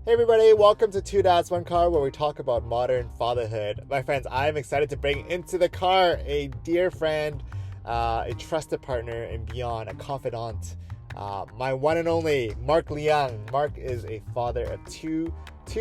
Hey everybody, welcome to Two Dads, One Car, where we talk about modern fatherhood. My friends, I'm excited to bring into the car a dear friend, a trusted partner, and beyond, a confidant, my one and only Mark Leung. Mark is a father of two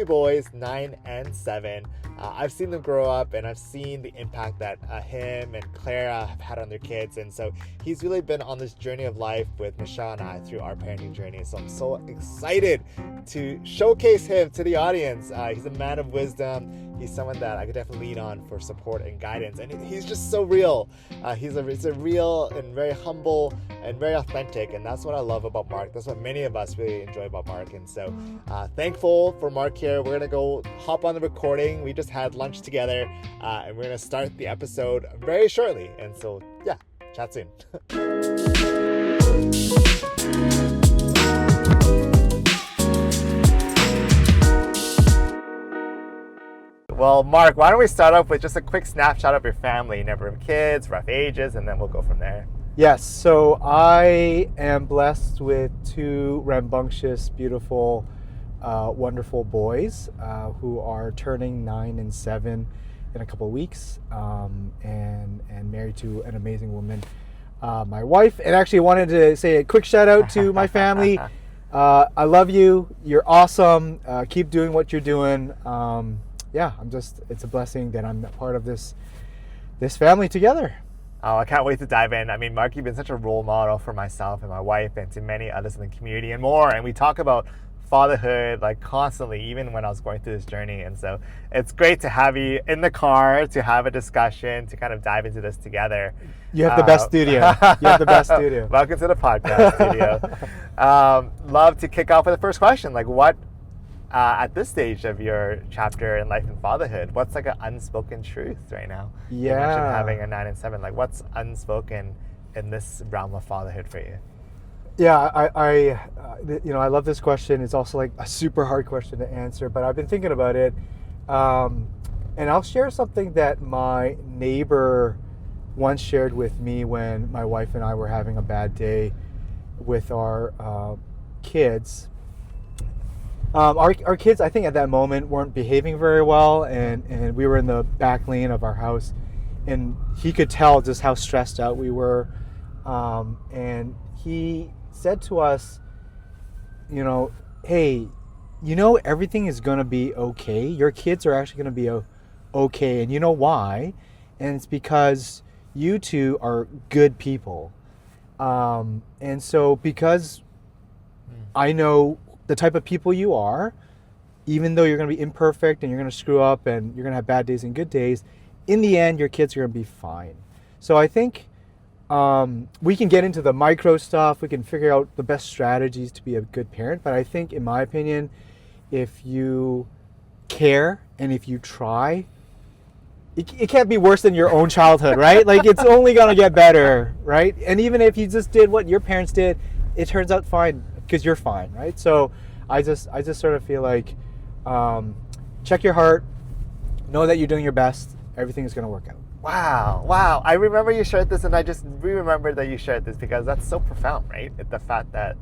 boys, 9 and 7. I've seen them grow up, and I've seen the impact that him and Clara have had on their kids, and so he's really been on this journey of life with Michelle and I through our parenting journey. So I'm so excited to showcase him to the audience. He's a man of wisdom. He's someone that I could definitely lean on for support and guidance, and he's just so real. He's a real and very humble and very authentic, and that's what I love about Mark. That's what many of us really enjoy about Mark, and so thankful for Mark here. We're gonna go hop on the recording. We just had lunch together, and we're gonna start the episode very shortly, and so yeah, chat soon. Well, Mark, why don't we start off with just a quick snapshot of your family, number of kids, rough ages, and then we'll go from there. Yes, so I am blessed with two rambunctious, beautiful, wonderful boys who are turning 9 and 7 in a couple of weeks, and married to an amazing woman, my wife. And actually wanted to say a quick shout out to my family. I love you. You're awesome. Keep doing what you're doing. It's a blessing that I'm a part of this family together. Oh, I can't wait to dive in. I mean, Mark, you've been such a role model for myself and my wife and to many others in the community and more. And we talk about fatherhood like constantly, even when I was going through this journey. And so it's great to have you in the car, to have a discussion, to kind of dive into this together. You have the best studio. You have the best studio. Welcome to the podcast studio. Love to kick off with the first question. Like what, at this stage of your chapter in life and fatherhood, what's like an unspoken truth right now? Yeah. You mentioned having a 9 and 7. Like what's unspoken in this realm of fatherhood for you? Yeah, I love this question. It's also like a super hard question to answer, but I've been thinking about it. And I'll share something that my neighbor once shared with me when my wife and I were having a bad day with our kids. Our kids, I think at that moment, weren't behaving very well, and we were in the back lane of our house, and he could tell just how stressed out we were. And he said to us, hey, everything is going to be okay. Your kids are actually going to be okay, and you know why? And it's because you two are good people. And so because I know the type of people you are, even though you're going to be imperfect and you're going to screw up and you're going to have bad days and good days, in the end, your kids are going to be fine. So I think we can get into the micro stuff. We can figure out the best strategies to be a good parent. But I think, in my opinion, if you care and if you try, it can't be worse than your own childhood, right? Like it's only going to get better, right? And even if you just did what your parents did, it turns out fine because you're fine, right? So I just sort of feel like check your heart, know that you're doing your best. Everything is going to work out. Wow. I remember you shared this, and I just remembered that you shared this because that's so profound, right? The fact that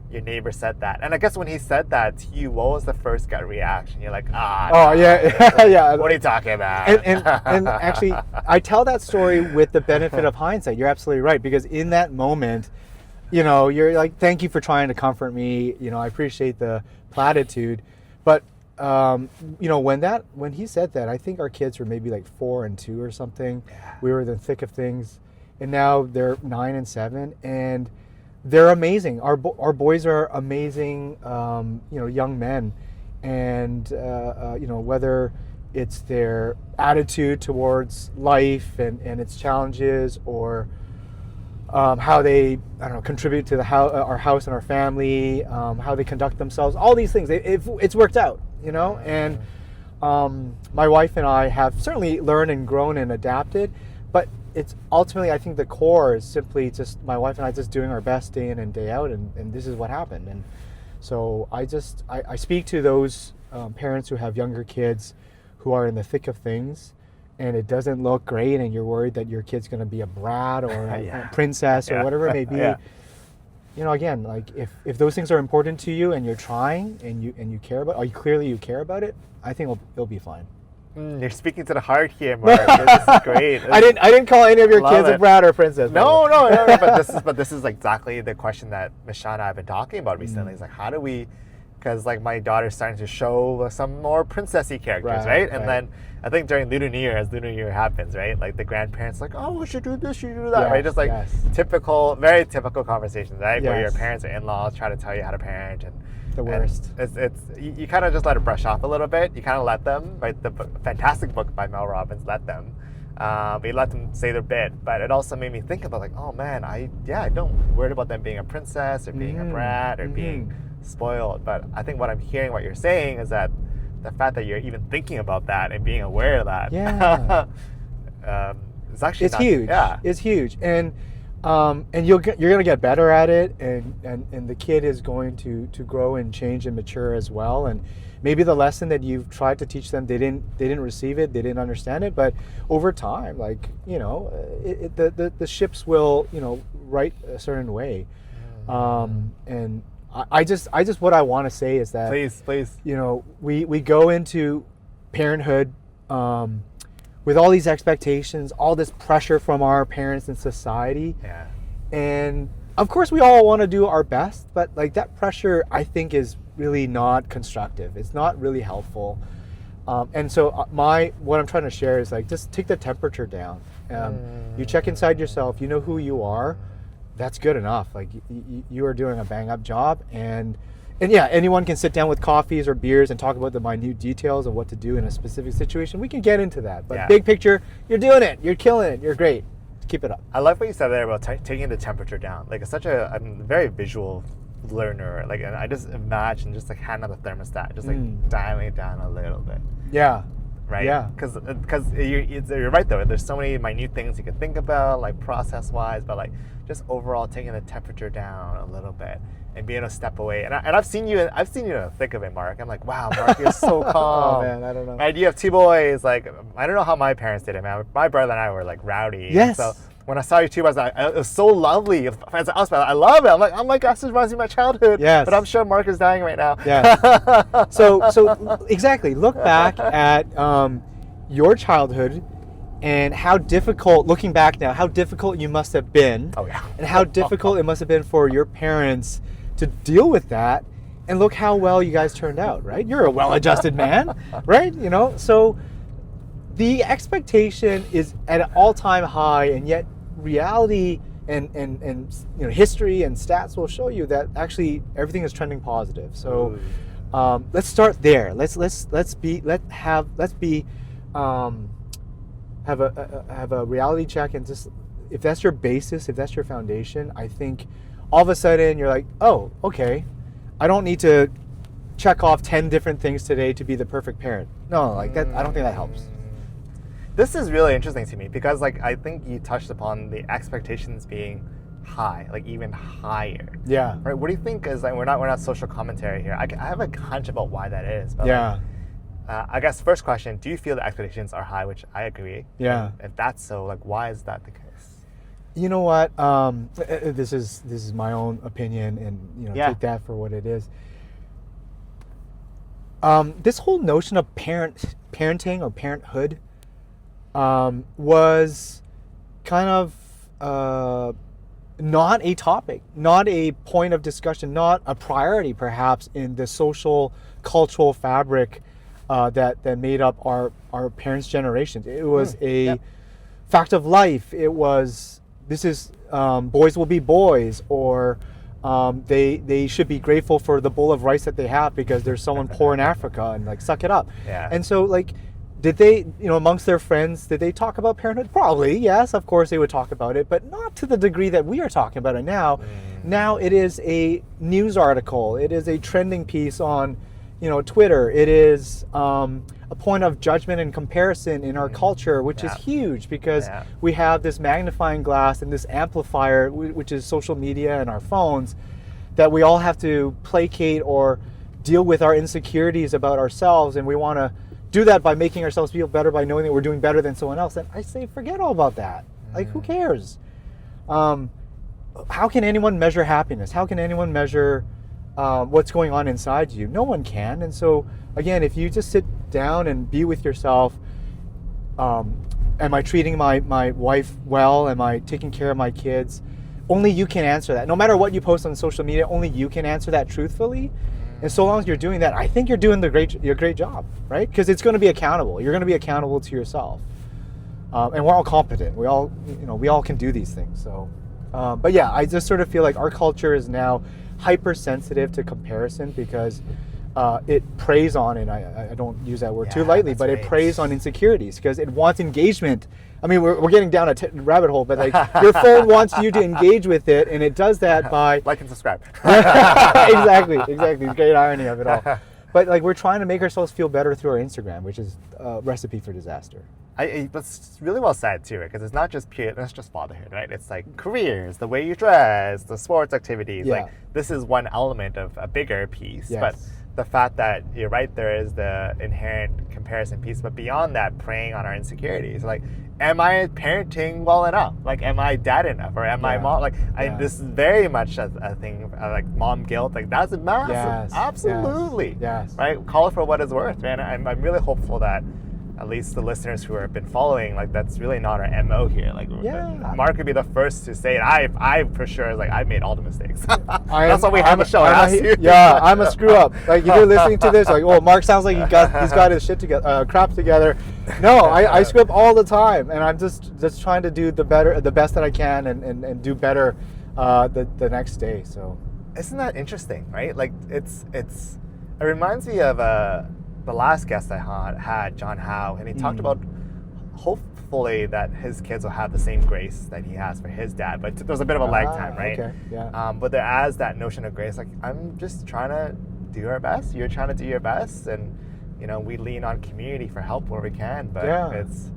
your neighbor said that. And I guess when he said that to you, what was the first gut reaction? You're like, oh, yeah, yeah. What are you talking about? And actually, I tell that story with the benefit of hindsight. You're absolutely right, because in that moment, you're like, thank you for trying to comfort me. I appreciate the platitude. But, when he said that, I think our kids were maybe like 4 and 2 or something. Yeah. We were in the thick of things. And now they're 9 and 7. And they're amazing. Our boys are amazing, young men. And, whether it's their attitude towards life and its challenges, or how they, contribute to our house and our family, how they conduct themselves, all these things, it's worked out, and my wife and I have certainly learned and grown and adapted, but it's ultimately, I think the core is simply just my wife and I just doing our best day in and day out, and this is what happened. And so I speak to those parents who have younger kids who are in the thick of things, and it doesn't look great, and you're worried that your kid's going to be a brat or a princess or whatever it may be. again, like if those things are important to you and you're trying and you care about, or you care about it, I think it'll be fine. You're speaking to the heart here, Mark. This is great. I didn't call any of your kids a brat or a princess. No. But this is exactly the question that Michelle and I have been talking about recently. It's like, how do we? Because like my daughter's starting to show some more princessy characters, right? And then I think during Lunar New Year, as Lunar New Year happens, right? Like the grandparents like, oh, we should do this, you should do that, right? Just like very typical conversations, right? Where your parents or in-laws try to tell you how to parent, and the worst. It's you kind of just let it brush off a little bit. You kind of let them, right? The fantastic book by Mel Robbins, Let Them. We let them say their bit, but it also made me think about like, oh man, I don't worry about them being a princess or being a brat or being spoiled. But I think what I'm hearing, what you're saying, is that the fact that you're even thinking about that and being aware of that, it's huge. Yeah, it's huge, and you're gonna get better at it, and the kid is going to grow and change and mature as well. And maybe the lesson that you've tried to teach them, they didn't receive it, they didn't understand it, but over time, like the ships will right a certain way, and I just what I want to say is that please we go into parenthood with all these expectations, all this pressure from our parents and society, and of course we all want to do our best, but like that pressure I think is really not constructive. It's not really helpful, and so what I'm trying to share is like, just take the temperature down. You check inside yourself, you know who you are. That's good enough. Like you are doing a bang up job, and yeah, anyone can sit down with coffees or beers and talk about the minute details of what to do in a specific situation. We can get into that, but big picture, you're doing it, you're killing it, you're great. Keep it up. I like what you said there about taking the temperature down. Like I'm a very visual learner. Like, and I just imagine just like handing out the thermostat, just like dialing it down a little bit. Yeah. Right? Yeah. Because you're right though. There's so many minute things you can think about, like process-wise, but like just overall taking the temperature down a little bit and being able to step away. And I've seen you in the thick of it, Mark. I'm like, wow, Mark, you're so calm. Oh man, I don't know. Right? You have two boys. Like, I don't know how my parents did it, man. My brother and I were like rowdy. Yes. So when I saw you two, I was like, it was so lovely. I love it. I'm like, oh my gosh, this reminds me of my childhood. Yes. But I'm sure Mark is dying right now. Yeah. So exactly. Look back at your childhood and how difficult, looking back now, how difficult you must have been. Oh yeah. And how difficult it must have been for your parents to deal with that. And look how well you guys turned out, right? You're a well-adjusted man, right? So the expectation is at an all-time high, and yet reality and history and stats will show you that actually everything is trending positive. So let's start there. Let's have a reality check, and just, if that's your basis, if that's your foundation, I think all of a sudden you're like, oh, okay, I don't need to check off 10 different things today to be the perfect parent. No, like that, I don't think that helps. This is really interesting to me because, like, I think you touched upon the expectations being high, like even higher. Yeah. Right. What do you think is, like, we're not social commentary here. I have a hunch about why that is. But yeah. I guess first question: do you feel the expectations are high? Which I agree. Yeah. And if that's so, like, why is that the case? You know what? This is my own opinion, and take that for what it is. This whole notion of parenting or parenthood was kind of not a topic, not a point of discussion, not a priority perhaps in the social cultural fabric that made up our parents' generations. It was a fact of life. It was, this is boys will be boys, or they should be grateful for the bowl of rice that they have because there's someone poor in Africa, and like, suck it up. Yeah. And so, like, did they, amongst their friends, did they talk about parenthood? Probably, yes, of course they would talk about it, but not to the degree that we are talking about it now. Now it is a news article. It is a trending piece on, Twitter. It is a point of judgment and comparison in our culture, which is huge because we have this magnifying glass and this amplifier, which is social media and our phones, that we all have to placate or deal with our insecurities about ourselves, and we want to do that by making ourselves feel better by knowing that we're doing better than someone else. And I say, forget all about that. Like, who cares? how can anyone measure happiness? How can anyone measure what's going on inside you? No one can. And so again, if you just sit down and be with yourself, am I treating my wife well? Am I taking care of my kids? Only you can answer that. No matter what you post on social media, only you can answer that truthfully. And so long as you're doing that, I think you're doing your great job, right? Because it's going to be accountable. You're going to be accountable to yourself. And we're all competent. We all can do these things. So, but yeah, I just sort of feel like our culture is now hypersensitive to comparison because it preys on, and I don't use that word too lightly, but it preys on insecurities because it wants engagement. I mean, we're getting down a rabbit hole, but like your phone wants you to engage with it, and it does that by like and subscribe. exactly. The great irony of it all. But like we're trying to make ourselves feel better through our Instagram, which is a recipe for disaster. That's really well said too, because it's not just fatherhood, right? It's like careers, the way you dress, the sports activities. Yeah. Like this is one element of a bigger piece, Yes. but the fact that you're right, there is the inherent comparison piece, but beyond that, preying on our insecurities. Like, am I parenting well enough? Like, am I dad enough? Or am I mom? Like, this is very much a thing, like mom guilt. Like, that's massive. Yes. Absolutely. Yes. Right? Call it for what it's worth, man. I'm really hopeful that at least the listeners who have been following, like that's really not our MO here. Like Mark would be the first to say it. I for sure like I've made all the mistakes. That's why we have a show. I'm a screw up. Like if you're listening to this, like, oh, Mark sounds like he's got his shit together, crap together. No, I screw up all the time, and I'm just trying to do the best that I can, and do better the next day. So isn't that interesting, right? Like it reminds me of the last guest I had, John Howe, and he talked about hopefully that his kids will have the same grace that he has for his dad. But there's a bit of a lag time, right? Okay, yeah. But there is that notion of grace. Like, I'm just trying to do our best. You're trying to do your best. And, we lean on community for help where we can. But it's...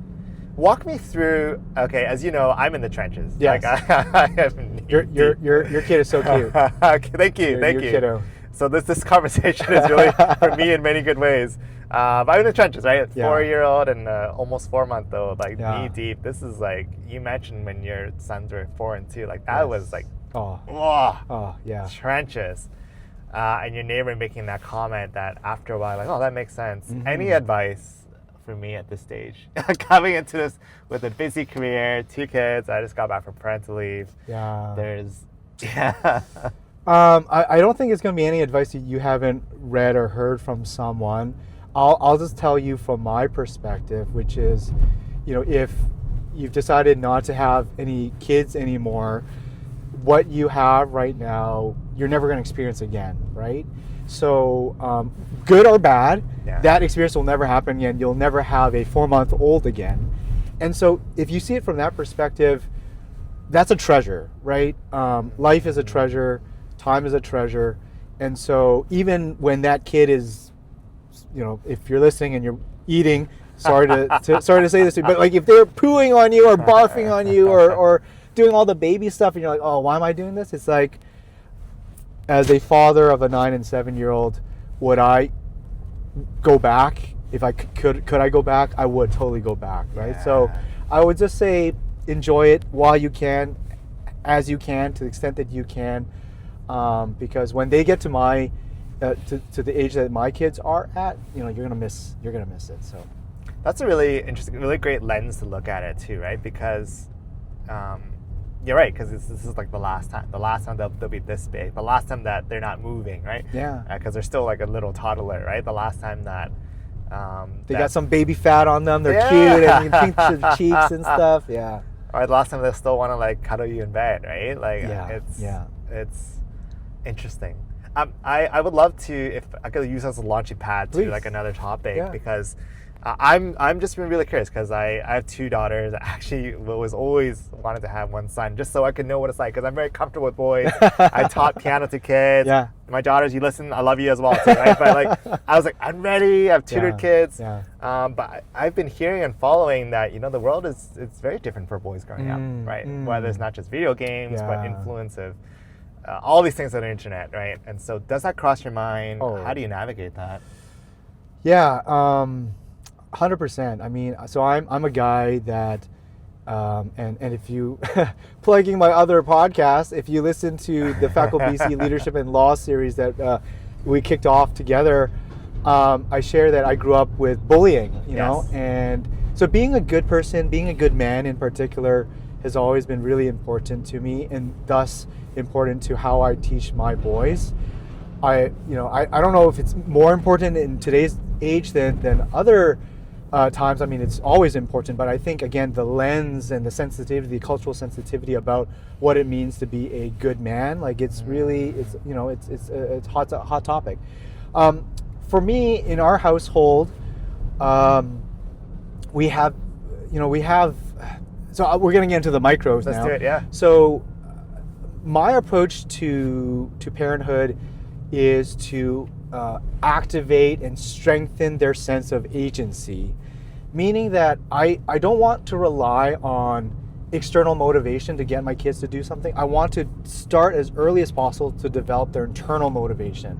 Walk me through, okay, as you know, I'm in the trenches. Yes. Like, I have your kid is so cute. Thank you. Your kiddo. So this conversation is really for me in many good ways. But I'm in the trenches, right? 4-year-old and almost 4-month-old, like knee deep. This is like, you mentioned when your sons were 4 and 2, like that was like, trenches. And your neighbor making that comment that after a while, like, oh, that makes sense. Mm-hmm. Any advice for me at this stage? Coming into this with a busy career, 2 kids, I just got back from parental leave. I don't think it's going to be any advice that you haven't read or heard from someone. I'll just tell you from my perspective, which is, if you've decided not to have any kids anymore, what you have right now, you're never going to experience again, right? So good or bad, that experience will never happen again. You'll never have a 4-month-old again. And so if you see it from that perspective, that's a treasure, right? Life is a treasure. Time is a treasure. And so even when that kid is, if you're listening and you're eating, sorry to say this, but like if they're pooing on you or barfing on you or doing all the baby stuff and you're like, oh, why am I doing this? It's like, as a father of a 9 and 7-year-old, would I go back? If I could I go back? I would totally go back, right? So I would just say enjoy it while you can, as you can, to the extent that you can. Because when they get to my to the age that my kids are at, you're gonna miss it. So that's a really interesting, really great lens to look at it too, right? Because you're right, because this is like the last time they'll be this big, the last time that they're not moving, right? Yeah. Because they're still like a little toddler, right? The last time that they got some baby fat on them, they're cute, and you can pinch their cheeks and stuff. Yeah. Or the last time they still want to like cuddle you in bed, right? Like it's interesting. I would love to, if I could use this as a launching pad to like another topic, because I'm just been really curious, because I have 2 daughters. I actually was always wanted to have 1 son, just so I could know what it's like, because I'm very comfortable with boys. I taught piano to kids. My daughters, you listen, I love you as well too, right? But like, I was like, I'm ready. I've tutored kids. But I've been hearing and following that the world it's very different for boys growing up, right? Whether it's not just video games, but influence of all these things on the internet, right? And so, does that cross your mind? How do you navigate that? 100%. I mean, so I'm a guy that And if you, plugging my other podcast, if you listen to the Faculty BC Leadership and Law series that we kicked off together, I share that I grew up with bullying, you know, and so being a good person, being a good man in particular, has always been really important to me, and thus important to how I teach my boys. I don't know if it's more important in today's age than other times. I mean, it's always important, but I think again the lens and the sensitivity, the cultural sensitivity about what it means to be a good man, like it's a hot topic. For me, in our household, we have. So we're getting into the micros now. Let's do it, yeah. So my approach to parenthood is to activate and strengthen their sense of agency, meaning that I don't want to rely on external motivation to get my kids to do something. I want to start as early as possible to develop their internal motivation.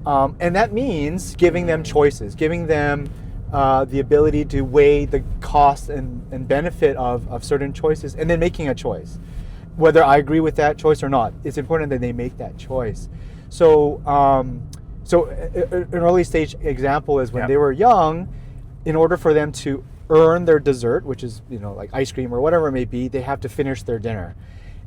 And that means giving them choices, giving them the ability to weigh the cost and benefit of certain choices, and then making a choice. Whether I agree with that choice or not, it's important that they make that choice. So, an early stage example is when they were young, in order for them to earn their dessert, which is, like ice cream or whatever it may be, they have to finish their dinner.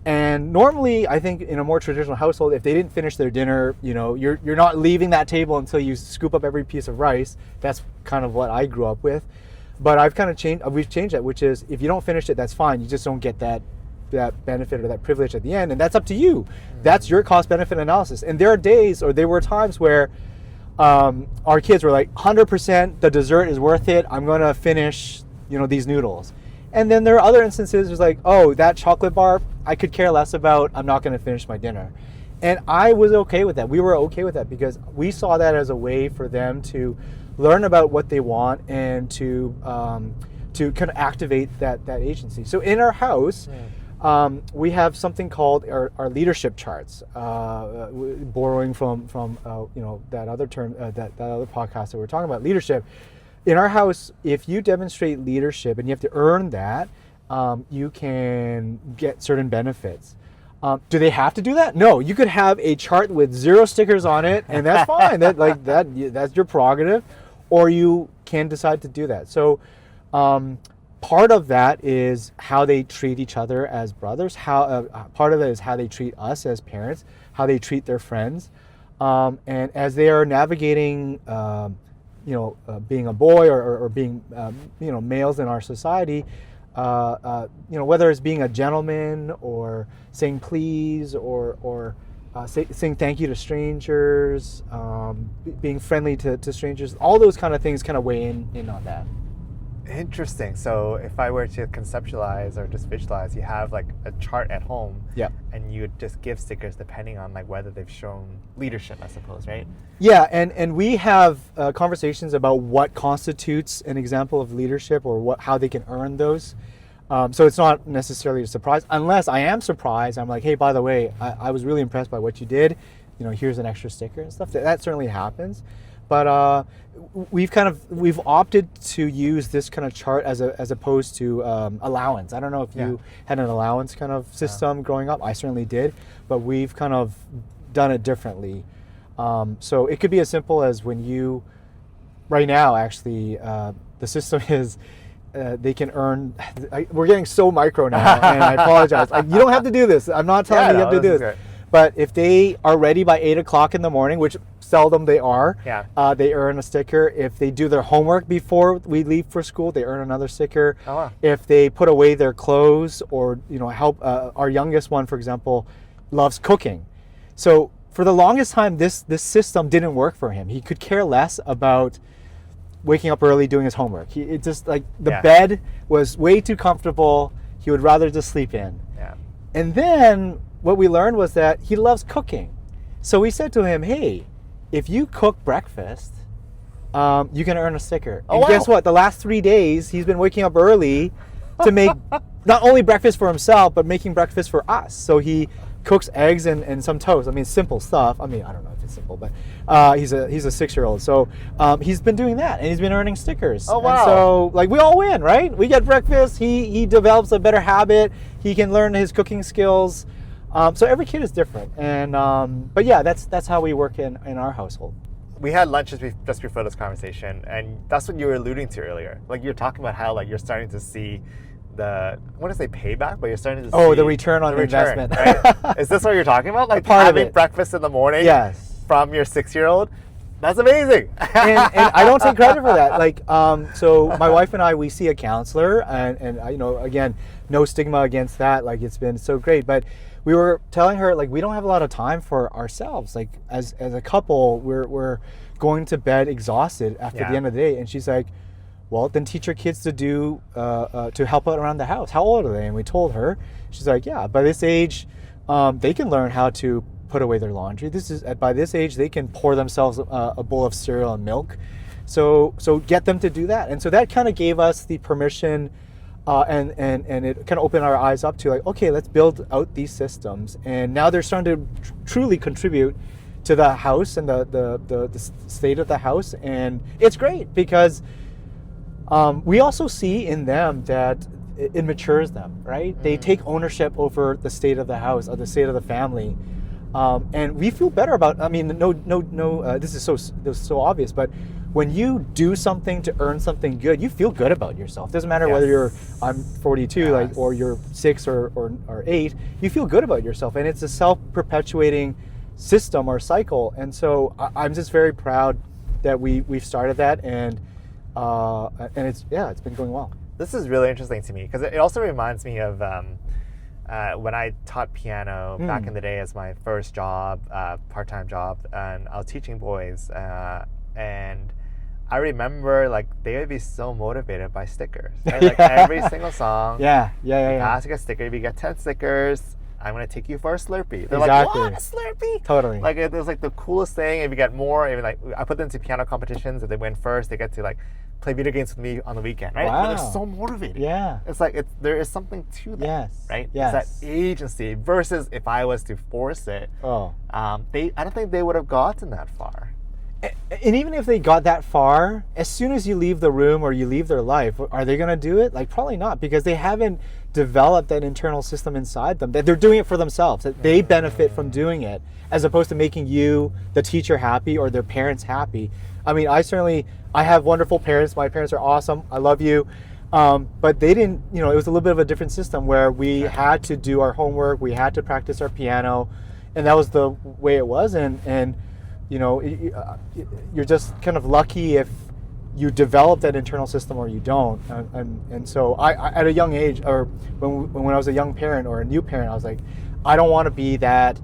And normally, I think in a more traditional household, if they didn't finish their dinner, you're not leaving that table until you scoop up every piece of rice. That's kind of what I grew up with. But we've changed that, which is if you don't finish it, that's fine. You just don't get that benefit or that privilege at the end, and that's up to you. That's your cost benefit analysis. And there were times where our kids were like, 100% the dessert is worth it. I'm going to finish, these noodles. And then there are other instances, it's like, oh, that chocolate bar, I could care less about. I'm not going to finish my dinner. And I was okay with that. We were okay with that because we saw that as a way for them to learn about what they want and to kind of activate that agency. So in our house, we have something called our leadership charts, borrowing from that other term, that other podcast that we're talking about, leadership. In our house, if you demonstrate leadership and you have to earn that, you can get certain benefits. Do they have to do that? No, you could have a chart with 0 stickers on it, and that's fine. That's your prerogative, or you can decide to do that. So part of that is how they treat each other as brothers. Part of it is how they treat us as parents, how they treat their friends, and as they are navigating, being a boy or being, males in our society. Whether it's being a gentleman or saying please or saying thank you to strangers, being friendly to strangers, all those kind of things kind of weigh in on that. Interesting. So if I were to conceptualize or just visualize, you have like a chart at home, and you would just give stickers depending on like whether they've shown leadership, I suppose, right? Yeah, and we have conversations about what constitutes an example of leadership or how they can earn those. So it's not necessarily a surprise, unless I am surprised. I'm like, hey, by the way, I was really impressed by what you did. Here's an extra sticker and stuff. That certainly happens. But we've opted to use this kind of chart as opposed to allowance. I don't know if you had an allowance kind of system growing up. I certainly did, but we've kind of done it differently. So it could be as simple as right now actually, the system is they can earn. We're getting so micro now, and I apologize. You don't have to do this. I'm not telling you have to do this. Great. But if they are ready by 8 o'clock in the morning, which seldom they are, they earn a sticker. If they do their homework before we leave for school, they earn another sticker. Oh, wow. If they put away their clothes or help, our youngest one, for example, loves cooking. So for the longest time, this system didn't work for him. He could care less about waking up early doing his homework. The bed was way too comfortable. He would rather just sleep in. Yeah. And then what we learned was that he loves cooking. So we said to him, hey, if you cook breakfast, you can earn a sticker. Oh, and wow. Guess what? The last 3 days, he's been waking up early to make not only breakfast for himself, but making breakfast for us. So he cooks eggs and some toast. I mean, simple stuff. I mean, I don't know if it simple, but he's a 6-year-old. So he's been doing that, and he's been earning stickers. Oh, wow. And so like we all win, right? We get breakfast. He develops a better habit. He can learn his cooking skills. So every kid is different, and but yeah, that's how we work in our household. We had lunch just before this conversation, and that's what you were alluding to earlier. Like you're talking about how like you're starting to see I want to say payback, but you're starting to see the return on the investment. Right? Is this what you're talking about? Like part having of it. breakfast in the morning Yes. from your 6-year-old? That's amazing. and I don't take credit for that. Like, so my wife and I, we see a counselor, and you know, again, no stigma against that. Like, it's been so great. But we were telling her, like, we don't have a lot of time for ourselves. Like, as a couple, we're going to bed exhausted after the end of the day. And she's like, well, then teach your kids to do to help out around the house. How old are they? And we told her. She's like, yeah, by this age, they can learn how to put away their laundry. By this age, they can pour themselves a bowl of cereal and milk. So get them to do that. And so that kind of gave us the permission, and it kind of opened our eyes up to like, okay, let's build out these systems. And now they're starting to truly contribute to the house and the state of the house. And it's great because we also see in them that it matures them, right? They take ownership over the state of the house or the state of the family. And we feel better about, I mean, this is so obvious, but when you do something to earn something good, you feel good about yourself. Doesn't matter whether I'm 42, like, or you're 6 or 8, you feel good about yourself. And it's a self-perpetuating system or cycle. And so I'm just very proud that we've started that, and it's been going well. This is really interesting to me because it also reminds me of when I taught piano back in the day as my first job, part-time job, and I was teaching boys, and I remember like they would be so motivated by stickers, right? Like every single song, you have to get a sticker. If you get 10 stickers, I'm gonna take you for a Slurpee. They're like, what, a Slurpee? Totally. Like it was like the coolest thing. If you get more, even like I put them to piano competitions. If they win first, they get to like play video games with me on the weekend, right? Wow. But they're so motivated. Yeah. It's like there is something to that, yes. right? Yes. It's that agency versus if I was to force it. I don't think they would have gotten that far. And even if they got that far, as soon as you leave the room or you leave their life, are they going to do it? Like, probably not, because they haven't developed that internal system inside them. That they're doing it for themselves, that they benefit from doing it, as opposed to making you, the teacher, happy or their parents happy. I mean, I have wonderful parents. My parents are awesome. I love you. But they didn't, it was a little bit of a different system where we had to do our homework, we had to practice our piano, and that was the way it was. And you're just kind of lucky if you develop that internal system or you don't. And so I at a young age, or when I was a young parent or a new parent, I was like, I don't want to be that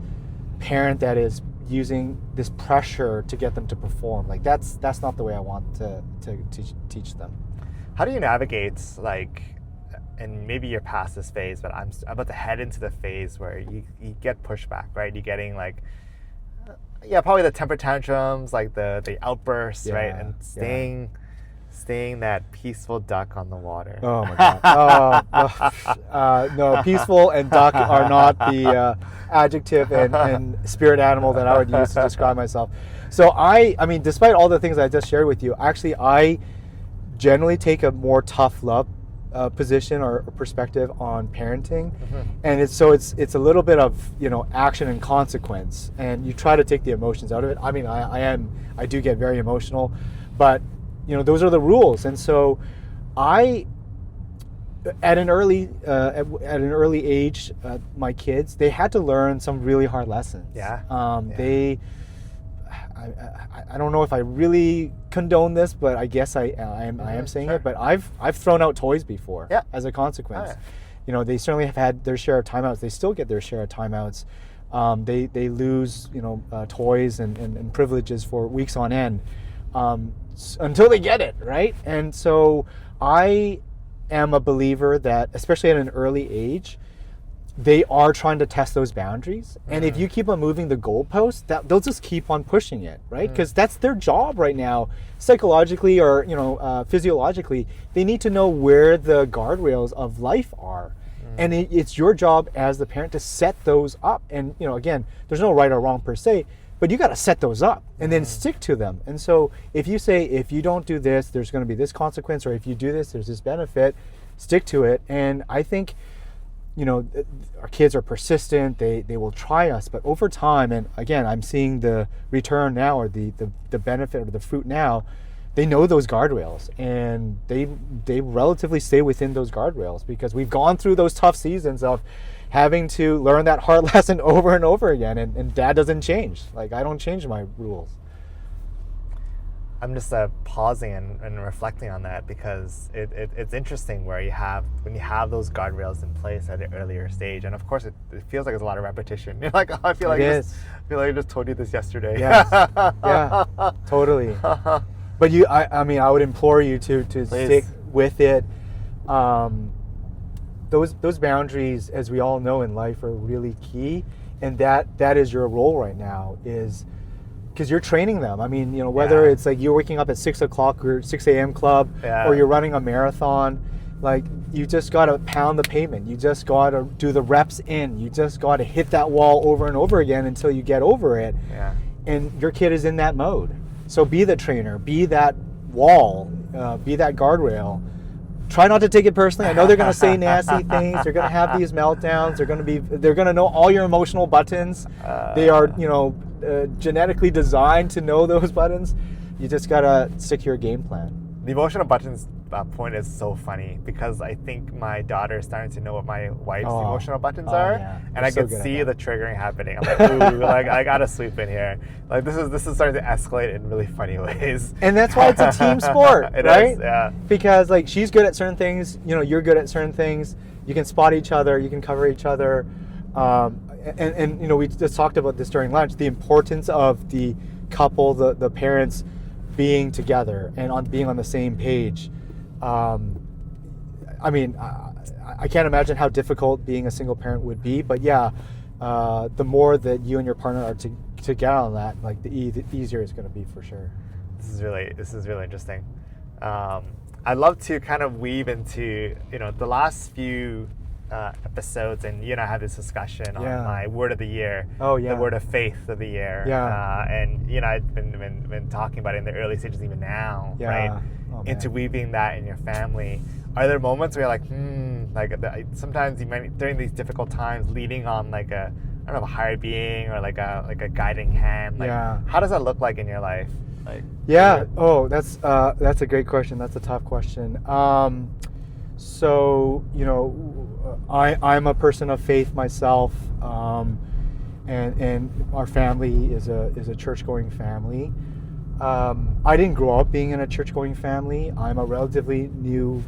parent that is using this pressure to get them to perform. Like that's not the way I want to teach them. How do you navigate, like, and maybe you're past this phase, but I'm about to head into the phase where you get pushback, right? You're getting like, probably the temper tantrums, like the outbursts, right? And staying that peaceful duck on the water. Oh my God! No, peaceful and duck are not the adjective and spirit animal that I would use to describe myself. So I mean, despite all the things I just shared with you, actually I generally take a more tough love position or perspective on parenting, and it's a little bit of action and consequence, and you try to take the emotions out of it. I mean, I do get very emotional, but those are the rules. And so I, at an early age, my kids, they had to learn some really hard lessons. I don't know if I really condone this, but I guess I am saying it. But I've thrown out toys before as a consequence. They certainly have had their share of timeouts. They still get their share of timeouts. They lose toys and privileges for weeks on end until they get it, right? And so I am a believer that, especially at an early age, they are trying to test those boundaries. And if you keep on moving the goalpost, they'll just keep on pushing it, right? Because that's their job right now, psychologically or physiologically. They need to know where the guardrails of life are. And it's your job as the parent to set those up. And again, there's no right or wrong per se, but you got to set those up and then stick to them. And so if you say, if you don't do this, there's going to be this consequence, or if you do this, there's this benefit, stick to it. And I think, our kids are persistent, they will try us, but over time, and again, I'm seeing the return now, or the benefit or the fruit now. They know those guardrails, and they relatively stay within those guardrails, because we've gone through those tough seasons of having to learn that hard lesson over and over again, and dad doesn't change. Like, I don't change my rules. I'm just pausing and reflecting on that, because it's interesting when you have those guardrails in place at an earlier stage, and of course it feels like there's a lot of repetition. You're like, oh, I feel like I just told you this yesterday. Yes. Yeah, totally. But I would implore you to stick with it. Those boundaries, as we all know in life, are really key, and that is your role right now, is because you're training them. I mean, whether it's like you're waking up at 6 o'clock or 6 a.m. club, or you're running a marathon, like, you just got to pound the pavement. You just got to do the reps in. You just got to hit that wall over and over again until you get over it. Yeah. And your kid is in that mode. So be the trainer, be that wall, be that guardrail. Try not to take it personally. I know they're going to say nasty things. They're going to have these meltdowns. They're going to know all your emotional buttons. They are, genetically designed to know those buttons. You just got to stick to your game plan. The emotional buttons point is so funny, because I think my daughter is starting to know what my wife's emotional buttons are, and I can see the triggering happening. I'm like, ooh, like, I gotta sweep in here. Like, this is starting to escalate in really funny ways. And that's why it's a team sport, It right? is, yeah. Because, like, she's good at certain things, you're good at certain things. You can spot each other, you can cover each other, and we just talked about this during lunch. The importance of the couple, the parents, being together and being on the same page. I can't imagine how difficult being a single parent would be, but the more that you and your partner are together on that, like, the easier it's going to be, for sure. This is really interesting. I'd love to kind of weave into the last few episodes, and you and I had this discussion on my word of the year. The word of faith of the year. And I've been talking about it in the early stages, even now, right? Interweaving that in your family. Are there moments where you're like, sometimes you might, during these difficult times, leaning on like a higher being, or like a guiding hand? Like, how does that look like in your life? Like, that's a great question. That's a tough question. So, I'm a person of faith myself, and our family is a church-going family. I didn't grow up being in a church-going family. I'm a relatively new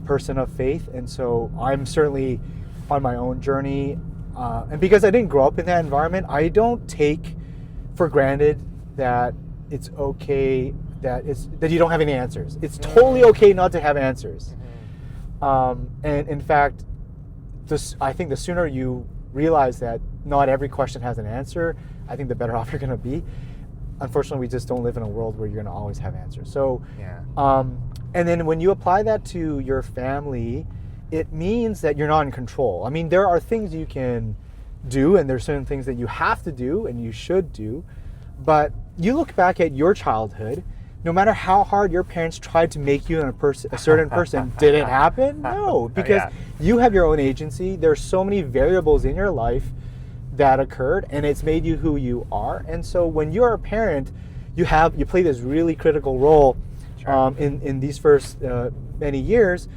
person of faith, and so I'm certainly on my own journey. And because I didn't grow up in that environment, I don't take for granted that it's okay that you don't have any answers. It's totally okay not to have answers. And in fact, I think the sooner you realize that not every question has an answer, I think the better off you're going to be. Unfortunately, we just don't live in a world where you're going to always have answers. So, and then when you apply that to your family, it means that you're not in control. I mean, there are things you can do, and there's certain things that you have to do and you should do. But you look back at your childhood, no matter how hard your parents tried to make you a certain person, did it happen? No, because you have your own agency. There's so many variables in your life that occurred, and it's made you who you are. And so when you're a parent, you play this really critical role in these first many years.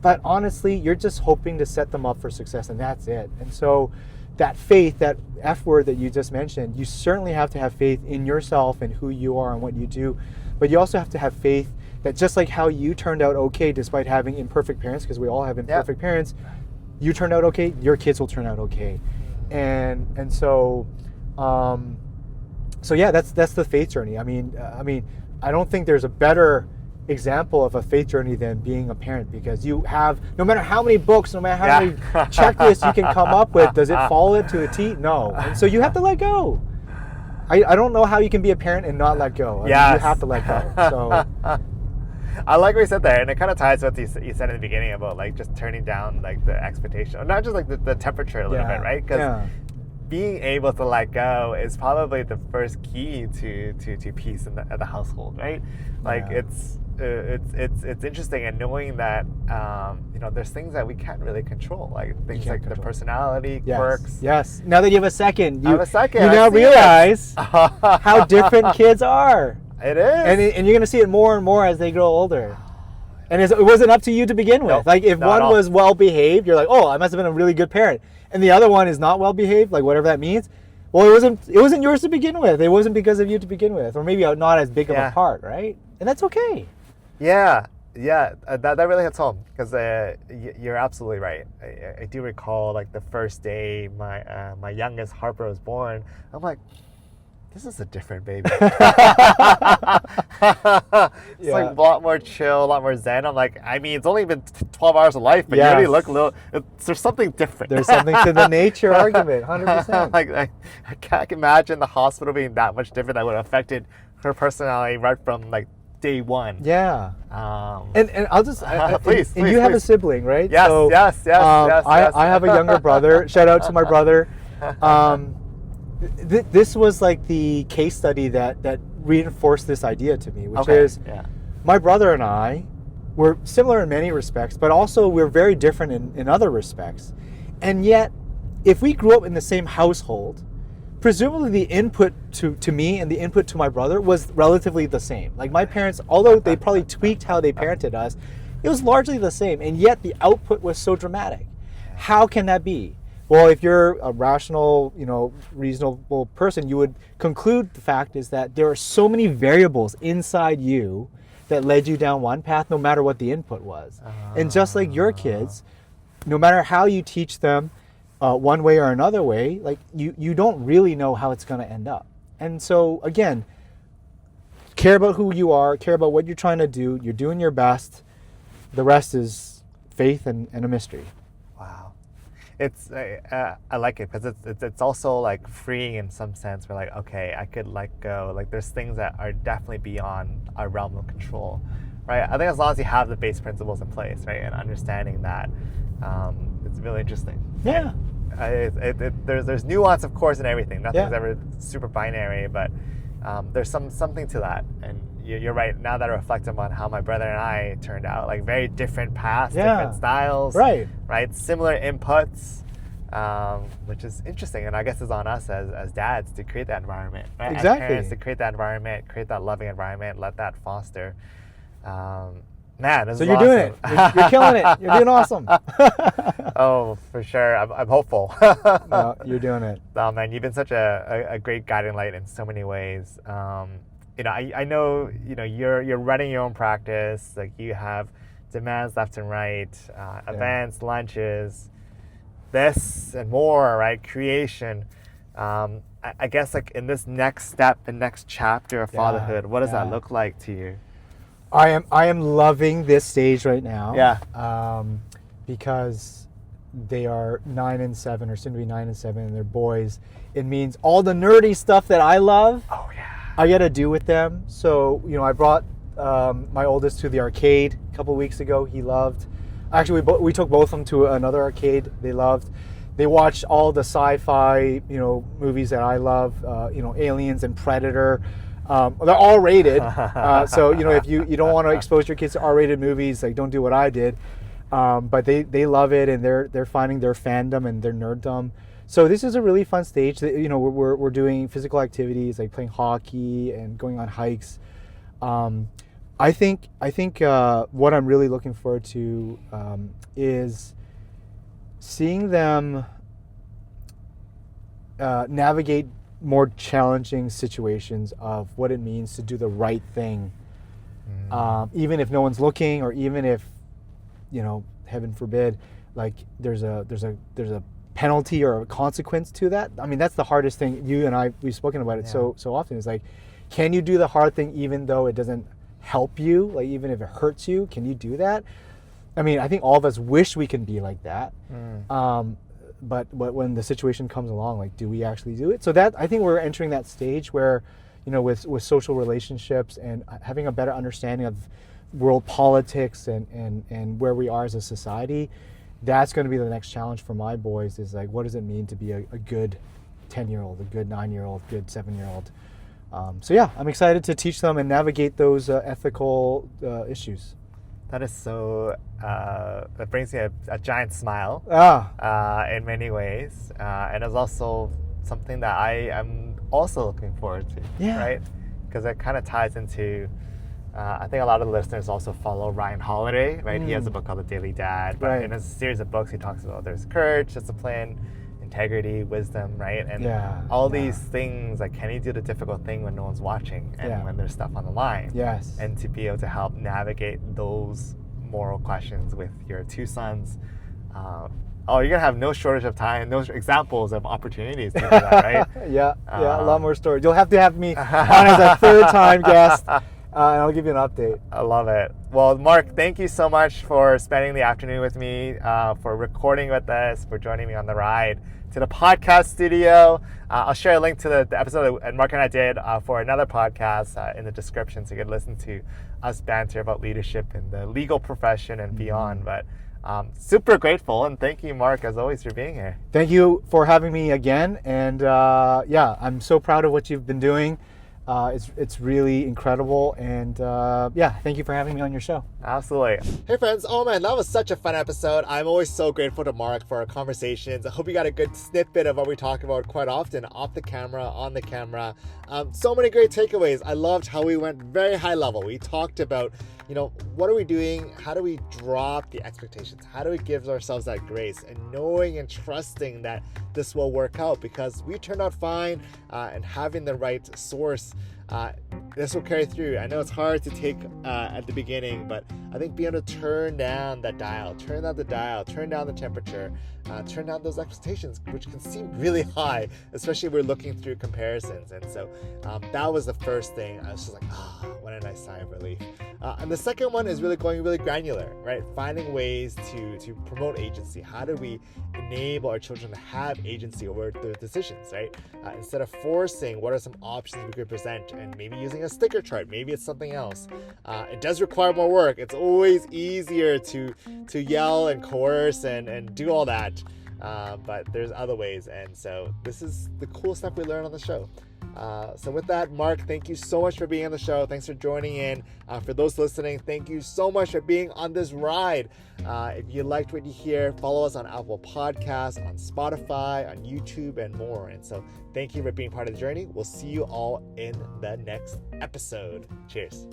But honestly, you're just hoping to set them up for success, and that's it. And so that faith, that F word that you just mentioned, you certainly have to have faith in yourself and who you are and what you do. But you also have to have faith that just like how you turned out okay despite having imperfect parents, because we all have imperfect parents, you turned out okay, your kids will turn out okay. And so that's the faith journey. I mean, I don't think there's a better example of a faith journey than being a parent, because you have, no matter how many books, no matter how many checklists you can come up with, does it follow it to a T? No. And so you have to let go. I don't know how you can be a parent and not let go. I mean, you have to let go. So I like what you said there, and it kind of ties with what you said in the beginning about like just turning down like the expectation, or not just like the temperature a little bit, right? Because being able to let go is probably the first key to peace in the household, right? Like Yeah. it's interesting, and knowing that there's things that we can't really control, like things can't like the control. personality Yes. quirks. Yes. Now that you have a second, I have a second, you I now see it. realize how different kids are. It is. And you're going to see it more and more as they grow older. And it wasn't up to you to begin with. Nope, Like if not one at all. was well behaved, you're like, oh, I must have been a really good parent. And the other one is not well behaved, like whatever that means. Well, it wasn't yours to begin with. It wasn't because of you to begin with, or maybe not as big of a part, right? And that's okay. Yeah, that really hits home, because you're absolutely right. I do recall, like, the first day my youngest Harper was born. I'm like, this is a different baby. It's like a lot more chill, a lot more zen. I'm like, I mean, it's only been 12 hours of life, but you already look a little. There's something different. There's something to the nature argument, 100%. Like, I can't imagine the hospital being that much different. That would have affected her personality right from like day one. Yeah. And I'll just please. You have a sibling, right? Yes, so, yes. I have a younger brother. Shout out to my brother. This was like the case study that reinforced this idea to me, which is my brother and I were similar in many respects, but also we're very different in other respects. And yet, if we grew up in the same household, presumably the input to me and the input to my brother was relatively the same. Like my parents, although they probably tweaked how they parented us, it was largely the same. And yet the output was so dramatic. How can that be? Well, if you're a rational, reasonable person, you would conclude the fact is that there are so many variables inside you that led you down one path, no matter what the input was. And just like your kids, no matter how you teach them one way or another way, like you don't really know how it's going to end up. And so again, care about who you are, care about what you're trying to do. You're doing your best. The rest is faith and a mystery. Wow. It's I like it because it's also like freeing in some sense. We're like, okay, I could let go. Like there's things that are definitely beyond our realm of control, right? I think as long as you have the base principles in place, right, and understanding that, it's really interesting. Yeah. There's nuance, of course, in everything. Nothing's ever super binary, but there's something to that. And you're right. Now that I reflect on how my brother and I turned out, like very different paths, different styles, right? Similar inputs, which is interesting. And I guess it's on us as dads to create that environment, right? Exactly. As parents to create that environment, create that loving environment, let that foster. Man, this is you're awesome. doing it. You're killing it. You're doing awesome. Oh, for sure. I'm hopeful. No, you're doing it. Oh man, you've been such a great guiding light in so many ways. I know you're running your own practice. Like you have demands left and right, events, lunches, this and more, right? Creation. I guess like in this next step, the next chapter of fatherhood, what does that look like to you? I am loving this stage right now. Yeah. Because they are 9 and 7, or soon to be 9 and 7, and they're boys. It means all the nerdy stuff that I love. Oh yeah. I got to do with them. So I brought my oldest to the arcade a couple weeks ago. He loved. Actually, we took both of them to another arcade. They loved. They watched all the sci-fi movies that I love. Aliens and Predator. They're all rated. So if you don't want to expose your kids to R-rated movies, like don't do what I did. But they love it, and they're finding their fandom and their nerddom. So this is a really fun stage. That, we're doing physical activities like playing hockey and going on hikes. I think what I'm really looking forward to is seeing them navigate more challenging situations of what it means to do the right thing, even if no one's looking, or even if heaven forbid, like there's a penalty or a consequence to that. I mean, that's the hardest thing. You and we've spoken about it so often. Is like, can you do the hard thing even though it doesn't help you? Like even if it hurts you, can you do that? I mean, I think all of us wish we can be like that. But when the situation comes along, like, do we actually do it? So that, I think we're entering that stage where, with social relationships and having a better understanding of world politics and where we are as a society, that's going to be the next challenge for my boys, is like, what does it mean to be a good 10-year-old, a good 9-year-old, good 7-year-old. So yeah, I'm excited to teach them and navigate those ethical issues. That is so, that brings me a giant smile in many ways. And it's also something that I am also looking forward to, right? Because it kind of ties into, I think a lot of the listeners also follow Ryan Holiday, right? He has a book called The Daily Dad. But in a series of books, he talks about there's courage, discipline, integrity, wisdom, right? And all these things, like, can you do the difficult thing when no one's watching and when there's stuff on the line? Yes. And to be able to help navigate those moral questions with your two sons. You're gonna have no shortage of time, no examples of opportunities to do that, right? A lot more stories. You'll have to have me on as a third-time guest, and I'll give you an update. I love it. Well, Mark, thank you so much for spending the afternoon with me, for recording with us, for joining me on the ride to the podcast studio. I'll share a link to the episode that Mark and I did for another podcast in the description, so you can listen to us banter about leadership in the legal profession and beyond. But super grateful, and thank you, Mark, as always, for being here. Thank you for having me again, and I'm so proud of what you've been doing. It's really incredible, and thank you for having me on your show. Absolutely. Hey friends, oh man, that was such a fun episode. I'm always so grateful to Mark for our conversations. I hope you got a good snippet of what we talk about quite often, off the camera, on the camera. So many great takeaways. I loved how we went very high level. We talked about, what are we doing? How do we drop the expectations? How do we give ourselves that grace and knowing and trusting that this will work out, because we turned out fine, and having the right source, this will carry through. I know it's hard to take at the beginning, but I think being able to turn down the dial, turn down the temperature, turn down those expectations, which can seem really high, especially if we're looking through comparisons. And so that was the first thing. I was just like, what a nice sigh of relief. And the second one is really going really granular, right? Finding ways to promote agency. How do we enable our children to have agency over their decisions, right? Instead of forcing, what are some options we could present, and maybe using a sticker chart, maybe it's something else. It does require more work. It's always easier to yell and coerce and do all that, but there's other ways, and so this is the cool stuff we learn on the show. So with that, Mark, thank you so much for being on the show. Thanks for joining in. For those listening, thank you so much for being on this ride. If you liked what you hear, follow us on Apple Podcasts, on Spotify, on YouTube, and more. And so thank you for being part of the journey. We'll see you all in the next episode. Cheers.